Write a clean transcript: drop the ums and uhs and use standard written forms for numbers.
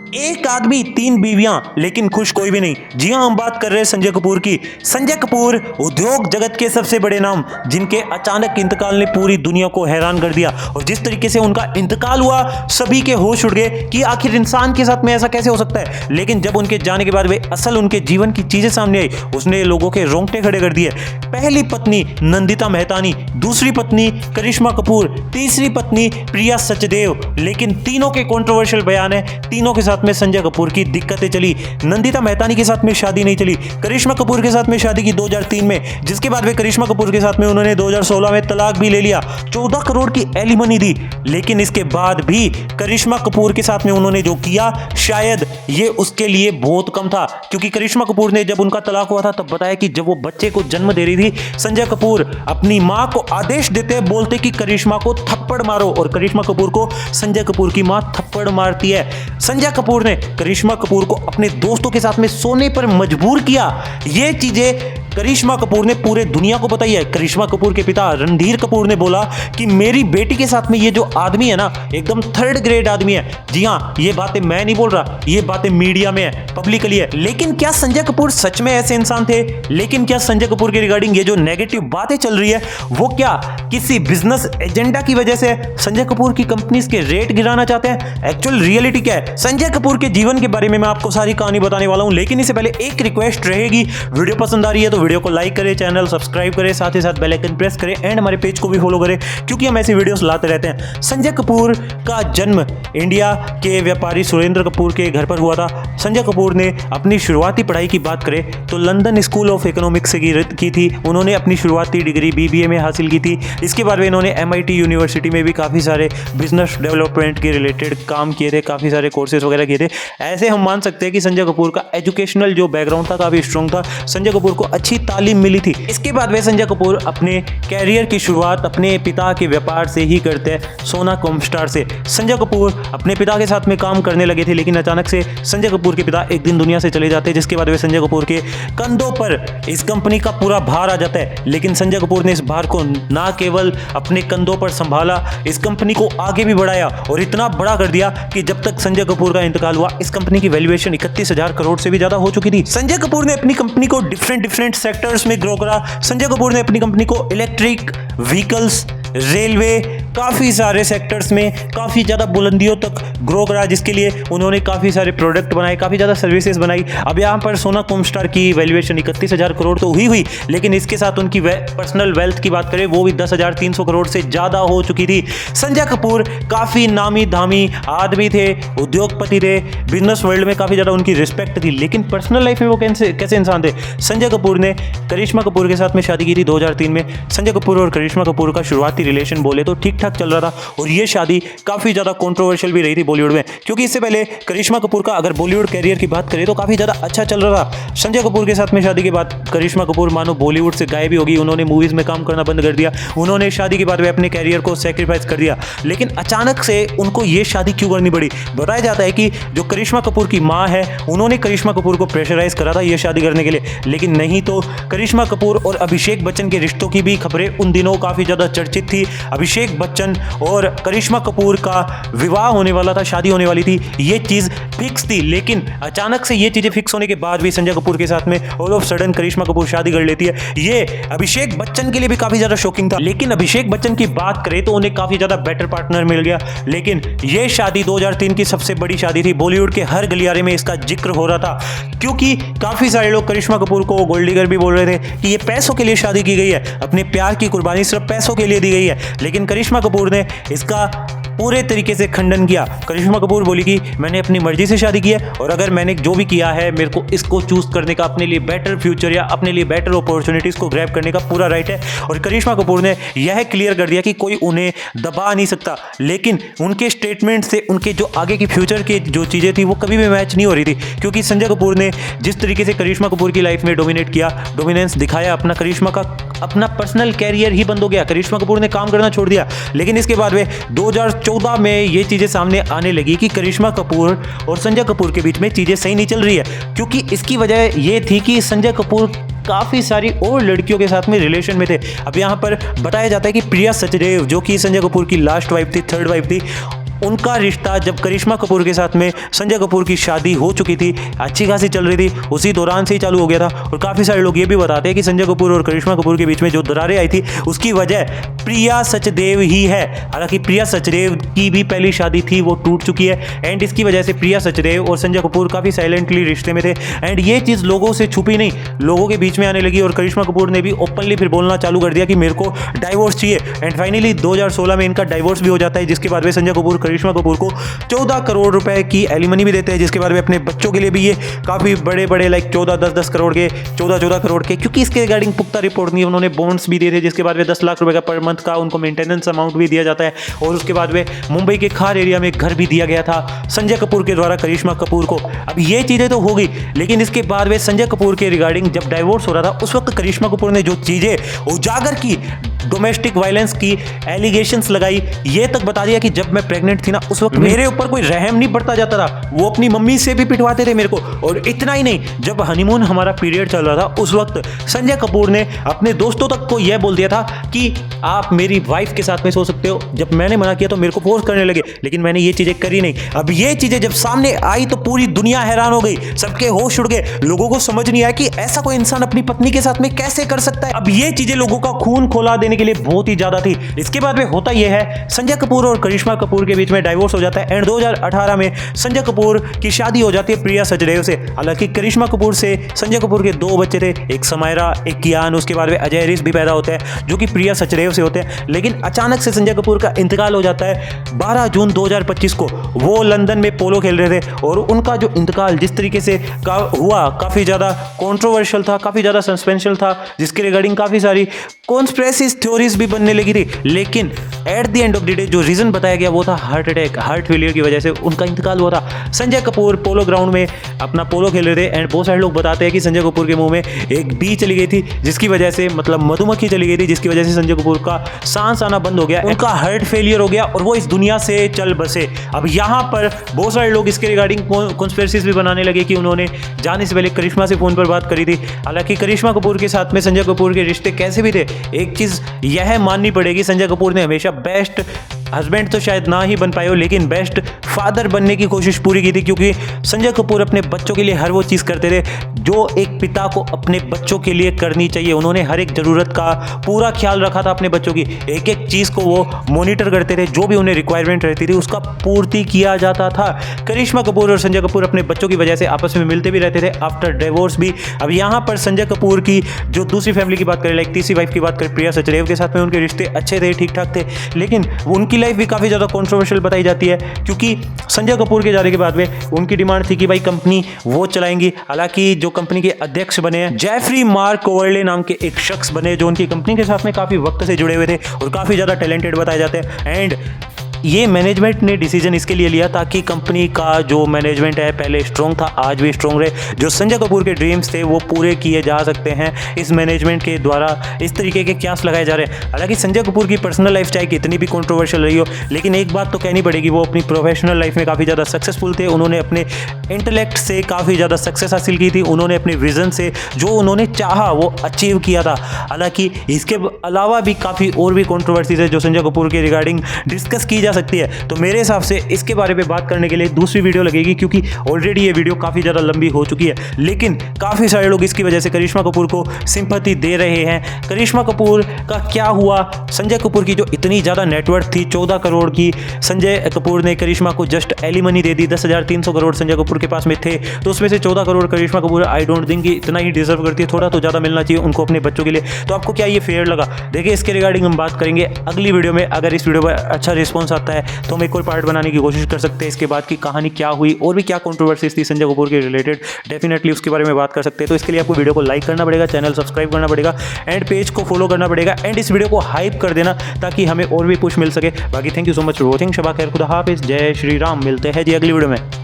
एक आदमी तीन बीवियां लेकिन खुश कोई भी नहीं। जी हां, हम बात कर रहे हैं संजय कपूर की। संजय कपूर उद्योग जगत के सबसे बड़े नाम, जिनके अचानक इंतकाल ने पूरी दुनिया को हैरान कर दिया। और जिस तरीके से उनका इंतकाल हुआ, सभी के होश उड़ गए कि आखिर इंसान के साथ में ऐसा कैसे हो सकता है। लेकिन जब उनके जाने के बाद वे असल उनके जीवन की चीजें सामने आई, उसने लोगों के रोंगटे खड़े कर दिए। पहली पत्नी नंदिता मेहतानी, दूसरी पत्नी करिश्मा कपूर, तीसरी पत्नी प्रिया सचदेव। लेकिन तीनों के कंट्रोवर्शियल बयान है, तीनों के साथ में संजय कपूर की दिक्कतें चली। नंदिता मेहतानी के साथ में शादी नहीं चली, करिश्मा कपूर के साथ में शादी की 2003 में, जिसके बाद वे करिश्मा कपूर के साथ में उन्होंने 2016 में तलाक भी ले लिया, 14 करोड़ की एलिमनी दी। लेकिन इसके बाद भी करिश्मा कपूर के साथ में उन्होंने जो किया, शायद ये उसके लिए बहुत कम था। क्योंकि करिश्मा कपूर ने जब उनका तलाक हुआ था तब बताया कि जब वो बच्चे को जन्म दे रही थी, संजय कपूर अपनी मां को आदेश देते, बोलते कि करिश्मा को थप्पड़ मारो, और करिश्मा कपूर को संजय कपूर की मां थप्पड़ मारती है। संजय कपूर ने करिश्मा कपूर को अपने दोस्तों के साथ में सोने पर मजबूर किया। ये चीजें करिश्मा कपूर ने पूरे दुनिया को बताई है। करिश्मा कपूर के पिता रणधीर कपूर ने बोला कि मेरी बेटी के साथ में ये जो आदमी है ना, एकदम थर्ड ग्रेड आदमी है। जी हां, ये बातें मैं नहीं बोल रहा, ये बातें मीडिया में है, पब्लिकली है। लेकिन क्या संजय कपूर सच में ऐसे इंसान थे? लेकिन क्या संजय कपूर के रिगार्डिंग ये जो नेगेटिव बातें चल रही है, वो क्या किसी बिजनेस एजेंडा की वजह से संजय कपूर की कंपनीज के रेट गिराना चाहते हैं? एक्चुअल रियलिटी क्या है संजय कपूर के जीवन के बारे में मैं आपको सारी कहानी बताने वाला हूं। लेकिन इससे पहले एक रिक्वेस्ट रहेगी, वीडियो पसंद आ रही है तो वीडियो को लाइक करें, चैनल सब्सक्राइब करें, साथ ही साथ बेल आइकन प्रेस करें एंड हमारे पेज को भी फॉलो करें, क्योंकि हम ऐसी वीडियोस लाते रहते हैं। संजय कपूर का जन्म इंडिया के व्यापारी सुरेंद्र कपूर के घर पर हुआ था। संजय कपूर ने अपनी शुरुआती पढ़ाई की बात करें तो लंदन स्कूल ऑफ इकोनॉमिक्स से की थी। उन्होंने अपनी शुरुआती डिग्री BBA में हासिल की थी। इसके बाद इन्होंने MIT यूनिवर्सिटी में भी काफ़ी सारे बिजनेस डेवलपमेंट के रिलेटेड काम किए थे, काफ़ी सारे कोर्सेज वगैरह किए थे। ऐसे हम मान सकते हैं कि संजय कपूर का एजुकेशनल जो बैकग्राउंड था काफ़ी स्ट्रॉन्ग था। संजय कपूर को अच्छी तालीम मिली थी। इसके बाद वे संजय कपूर अपने कैरियर की शुरुआत अपने पिता के व्यापार से ही करते हैं, सोना कॉमस्टार से। संजय कपूर अपने पिता के साथ में काम करने लगे थे, लेकिन अचानक से संजय कपूर के पिता एक दिन दुनिया से चले जाते हैं, जिसके बाद वे संजय कपूर के कंधों पर इस कंपनी का पूरा भार आ जाता है। लेकिन संजय कपूर ने इस भार को ना केवल अपने कंधों पर संभाला, इस कंपनी को आगे भी बढ़ाया और इतना बड़ा कर दिया कि जब तक संजय कपूर का इंतकाल हुआ, इस कंपनी की वैल्यूएशन 31,000 करोड़ से भी ज्यादा हो चुकी थी। संजय कपूर ने अपनी कंपनी को डिफरेंट सेक्टर्स में ग्रो करा। संजय कपूर ने अपनी कंपनी को इलेक्ट्रिक व्हीकल्स, रेलवे, काफ़ी सारे सेक्टर्स में काफ़ी ज़्यादा बुलंदियों तक ग्रो करा, जिसके लिए उन्होंने काफ़ी सारे प्रोडक्ट बनाए, काफ़ी ज़्यादा सर्विसेज बनाई। अब यहाँ पर सोना कॉमस्टार की वैल्यूएशन 31,000 करोड़ तो हुई, लेकिन इसके साथ उनकी पर्सनल वेल्थ की बात करें वो भी 10,300 करोड़ से ज़्यादा हो चुकी थी। संजय कपूर काफ़ी नामी धामी आदमी थे, उद्योगपति थे, बिजनेस वर्ल्ड में काफ़ी ज़्यादा उनकी रिस्पेक्ट थी। लेकिन पर्सनल लाइफ में वो कैसे इंसान थे? संजय कपूर ने करिश्मा कपूर के साथ में शादी की थी 2003 में। संजय कपूर और करिश्मा कपूर का शुरुआती रिलेशन बोले तो ठीक ठाक चल रहा था, और ये शादी काफ़ी ज़्यादा कंट्रोवर्शियल भी रही थी बॉलीवुड में, क्योंकि इससे पहले करिश्मा कपूर का अगर बॉलीवुड कैरियर की बात करें तो काफ़ी ज़्यादा अच्छा चल रहा था। संजय कपूर के साथ में शादी के बाद करिश्मा कपूर मानो बॉलीवुड से गायब ही होगी। उन्होंने मूवीज़ में काम करना बंद कर दिया। उन्होंने शादी के बाद वे अपने कैरियर को सेक्रीफाइस कर दिया। लेकिन अचानक से उनको ये शादी क्यों करनी पड़ी? बताया जाता है कि जो करिश्मा कपूर की माँ है, उन्होंने करिश्मा कपूर को प्रेशराइज करा था ये शादी करने के लिए। लेकिन नहीं तो करिश्मा कपूर और अभिषेक बच्चन के रिश्तों की भी खबरें उन दिनों काफ़ी ज़्यादा चर्चित थी। अभिषेक बच्चन और करिश्मा कपूर का विवाह होने वाला था, शादी होने वाली थी, ये चीज़ फिक्स थी। लेकिन अचानक से ये चीज़ें फिक्स होने के बाद भी संजय कपूर के साथ में ऑल ऑफ सडन करिश्मा कपूर शादी कर लेती है। ये अभिषेक बच्चन के लिए भी काफ़ी ज़्यादा शॉकिंग था। लेकिन अभिषेक बच्चन की बात करें तो उन्हें काफ़ी ज़्यादा बेटर पार्टनर मिल गया। लेकिन ये शादी 2003 की सबसे बड़ी शादी थी। बॉलीवुड के हर गलियारे में इसका जिक्र हो रहा था, क्योंकि काफ़ी सारे लोग करिश्मा कपूर को गोल्ड डिगर भी बोल रहे थे कि ये पैसों के लिए शादी की गई है, अपने प्यार की कुर्बानी सिर्फ पैसों के लिए दी गई है। लेकिन करिश्मा कपूर ने इसका पूरे तरीके से खंडन किया। करिश्मा कपूर बोली कि मैंने अपनी मर्जी से शादी की है, और अगर मैंने जो भी किया है मेरे को इसको चूज करने का, अपने लिए बेटर फ्यूचर या अपने लिए बेटर अपॉर्चुनिटीज को ग्रैब करने का पूरा राइट है। और करिश्मा कपूर ने यह क्लियर कर दिया कि कोई उन्हें दबा नहीं सकता। लेकिन उनके स्टेटमेंट से उनके जो आगे की फ्यूचर की जो चीज़ें थी वो कभी भी मैच नहीं हो रही थी, क्योंकि संजय कपूर ने जिस तरीके से करिश्मा कपूर की लाइफ में डोमिनेट किया, डोमिनेंस दिखाया अपना, करिश्मा का अपना पर्सनल कैरियर ही बंद हो गया। करिश्मा कपूर ने काम करना छोड़ दिया। लेकिन इसके बाद वे 2014 में ये चीज़ें सामने आने लगी कि करिश्मा कपूर और संजय कपूर के बीच में चीज़ें सही नहीं चल रही है, क्योंकि इसकी वजह ये थी कि संजय कपूर काफ़ी सारी और लड़कियों के साथ में रिलेशन में थे। अब यहाँ पर बताया जाता है कि प्रिया सचदेव, जो कि संजय कपूर की लास्ट वाइफ थी, थर्ड वाइफ थी, उनका रिश्ता जब करिश्मा कपूर के साथ में संजय कपूर की शादी हो चुकी थी, अच्छी खासी चल रही थी, उसी दौरान से ही चालू हो गया था। और काफ़ी सारे लोग ये भी बताते हैं कि संजय कपूर और करिश्मा कपूर के बीच में जो दरारें आई थी उसकी वजह प्रिया सचदेव ही है। हालांकि प्रिया सचदेव की भी पहली शादी थी, वो टूट चुकी है एंड इसकी वजह से प्रिया सचदेव और संजय कपूर काफ़ी साइलेंटली रिश्ते में थे एंड ये चीज़ लोगों से छुपी नहीं, लोगों के बीच में आने लगी और करिश्मा कपूर ने भी ओपनली फिर बोलना चालू कर दिया कि मेरे को डाइवोर्स चाहिए एंड फाइनली 2016 में इनका डाइवोर्स भी हो जाता है, जिसके बाद में संजय कपूर करिश्मा कपूर को 14 करोड़ रुपए की एलिमनी भी देते हैं, जिसके बाद में अपने बच्चों के लिए भी ये काफ़ी बड़े बड़े लाइक 14-10 करोड़ के 14 करोड़ के, क्योंकि इसके रिगार्डिंग पुख्ता रिपोर्ट नहीं, उन्होंने बॉन्ड्स भी दिए थे, जिसके बाद में 10 लाख रुपए का पर मंथ का उनको मेंटेनेंस अमाउंट भी दिया जाता है। और उसके बाद में मुंबई के खार एरिया में घर भी दिया गया था संजय कपूर के द्वारा करिश्मा कपूर को। अब ये चीज़ें तो हो गई, लेकिन इसके बाद में संजय कपूर के रिगार्डिंग जब डाइवोर्स हो रहा था उस वक्त करिश्मा कपूर ने जो चीज़ें उजागर की, डोमेस्टिक वायलेंस की एलिगेशंस लगाई, ये तक बता दिया कि जब मैं प्रेग्नेंट थी ना उस वक्त मेरे ऊपर कोई रहम नहीं पड़ता जाता था, वो अपनी मम्मी से भी पिटवाते थे मेरे को। और इतना ही नहीं, जब हनीमून हमारा पीरियड चल रहा था उस वक्त संजय कपूर ने अपने दोस्तों तक को यह बोल दिया था कि आप मेरी वाइफ के साथ में सो सकते हो। जब मैंने मना किया तो मेरे को फोर्स करने लगे, लेकिन मैंने ये चीजें करी नहीं। अब ये चीजें जब सामने आई तो पूरी दुनिया हैरान हो गई, सबके होश उड़ गए, लोगों को समझ नहीं आया कि ऐसा कोई इंसान अपनी पत्नी के साथ में कैसे कर सकता है। अब ये चीजें लोगों का खून खोला देने के लिए बहुत ही ज्यादा थी। इसके बाद में होता यह है, संजय कपूर और करिश्मा कपूर के बीच में डाइवोर्स हो जाता है एंड 2018 में संजय कपूर की शादी हो जाती है प्रिया सचदेव से। हालांकि करिश्मा कपूर से संजय कपूर के 2 बच्चे थे, एक समायरा, एक कियान, उसके बाद में अजय रिस भी पैदा होते हैं जो कि प्रिया सचदेव से होते हैं। लेकिन अचानक से संजय कपूर का इंतकाल हो जाता है 12 जून 2025 को। वो लंदन में पोलो खेल रहे थे और उनका जो इंतकाल जिस तरीके से हुआ काफ़ी ज़्यादा कंट्रोवर्शियल था, काफ़ी ज़्यादा सस्पेंशल था, जिसके रिगार्डिंग काफ़ी सारी कॉन्स्पिरेसी थ्योरीज भी बनने लगी थी। लेकिन at the end of the day जो रीज़न बताया गया वो था हार्ट अटैक, हार्ट फेलियर की वजह से उनका इंतकाल हुआ था। संजय कपूर पोलो ग्राउंड में अपना पोलो खेल रहे थे एंड बहुत सारे लोग बताते हैं कि संजय कपूर के मुंह में एक बी चली गई थी, जिसकी वजह से मतलब मधुमक्खी चली गई थी, जिसकी वजह से संजय कपूर का सांस आना बंद हो गया, उनका हार्ट फेलियर हो गया और वो इस दुनिया से चल बसे। अब यहाँ पर बहुत सारे लोग इसके रिगार्डिंग कॉन्स्पिरेसीज भी बनाने लगे कि उन्होंने जाने से पहले करिश्मा से फोन पर बात करी थी। हालांकि करिश्मा कपूर के साथ में संजय कपूर के रिश्ते कैसे भी थे, एक चीज़ यह माननी पड़ेगी, संजय कपूर ने हमेशा बेस्ट हस्बैंड तो शायद ना ही बन पाए हो, लेकिन बेस्ट फादर बनने की कोशिश पूरी की थी, क्योंकि संजय कपूर अपने बच्चों के लिए हर वो चीज़ करते थे जो एक पिता को अपने बच्चों के लिए करनी चाहिए। उन्होंने हर एक ज़रूरत का पूरा ख्याल रखा था अपने बच्चों की, एक एक चीज़ को वो मॉनिटर करते थे, जो भी उन्हें रिक्वायरमेंट रहती थी उसका पूर्ति किया जाता था। करिश्मा कपूर और संजय कपूर अपने बच्चों की वजह से आपस में मिलते भी रहते थे आफ्टर डिवोर्स भी। अब यहाँ पर संजय कपूर की जो दूसरी फैमिली की बात करें, लाइक तीसरी वाइफ की बात करें प्रिया सचदेव के साथ में, उनके रिश्ते अच्छे थे, ठीक ठाक थे, लेकिन उनकी लाइफ भी काफ़ी ज़्यादा कंट्रोवर्शियल बताई जाती है, क्योंकि संजय कपूर के जाने के बाद में उनकी डिमांड थी कि भाई कंपनी वो चलाएंगी। हालांकि जो कंपनी के अध्यक्ष बने हैं जेफरी मार्क कोवर्ले नाम के एक शख्स बने, जो उनकी कंपनी के साथ में काफ़ी वक्त से जुड़े हुए थे और काफ़ी ज़्यादा टैलेंटेड बताए जाते हैं। एंड ये मैनेजमेंट ने डिसीजन इसके लिए लिया ताकि कंपनी का जो मैनेजमेंट है पहले स्ट्रॉन्ग था, आज भी स्ट्रॉन्ग रहे। जो संजय कपूर के ड्रीम्स थे वो पूरे किए जा सकते हैं इस मैनेजमेंट के द्वारा। इस तरीके के क्यास लगाए जा रहे हैं। हालांकि संजय कपूर की पर्सनल लाइफ चाहे कितनी भी कंट्रोवर्शियल रही हो, लेकिन एक बात तो कहनी पड़ेगी, वो अपनी प्रोफेशनल लाइफ में काफ़ी ज़्यादा सक्सेसफुल थे। उन्होंने अपने इंटेलेक्ट से काफ़ी ज़्यादा सक्सेस हासिल की थी, उन्होंने अपने विजन से जो उन्होंने चाहा वो अचीव किया था। हालांकि इसके अलावा भी काफ़ी और भी कंट्रोवर्सीज है जो संजय कपूर के रिगार्डिंग डिस्कस की जा सकती है। तो मेरे हिसाब से इसके बारे में बात करने के लिए दूसरी वीडियो लगेगी, क्योंकि ऑलरेडी ये वीडियो काफ़ी ज़्यादा लंबी हो चुकी है। लेकिन काफ़ी सारे लोग इसकी वजह से करिश्मा कपूर को सिंपैथी दे रहे हैं। करिश्मा कपूर का क्या हुआ, संजय कपूर की जो इतनी ज़्यादा नेटवर्थ थी 14 करोड़ की, संजय कपूर ने करिश्मा को जस्ट एलिमनी दे दी। 10,300 करोड़ संजय कपूर के पास में थे, तो उसमें से 14 करोड़ करिश्मा कपूर आई डोंट थिंक कि इतना ही डिजर्व करती है, थोड़ा तो ज़्यादा मिलना चाहिए उनको अपने बच्चों के लिए। तो आपको क्या ये फेयर लगा? देखिए, इसके रिगार्डिंग हम बात करेंगे अगली वीडियो में। अगर इस वीडियो पर अच्छा रिस्पॉन्स आता है तो हम एक और पार्ट बनाने की कोशिश कर सकते हैं। इसके बाद की कहानी क्या हुई और भी क्या कंट्रोवर्सीज थी संजय कपूर के रिलेटेड, डेफिनेटली उसके बारे में बात कर सकते हैं। तो इसके लिए आपको वीडियो को लाइक करना पड़ेगा, चैनल सब्सक्राइब करना पड़ेगा एंड पेज को फॉलो करना पड़ेगा एंड इस वीडियो को हाइप कर देना ताकि हमें और भी पुश मिल सके। बाकी thank you so much for watching. शबा खैर, खुदा हाफिज़, जय श्री राम। मिलते हैं जी अगली वीडियो में।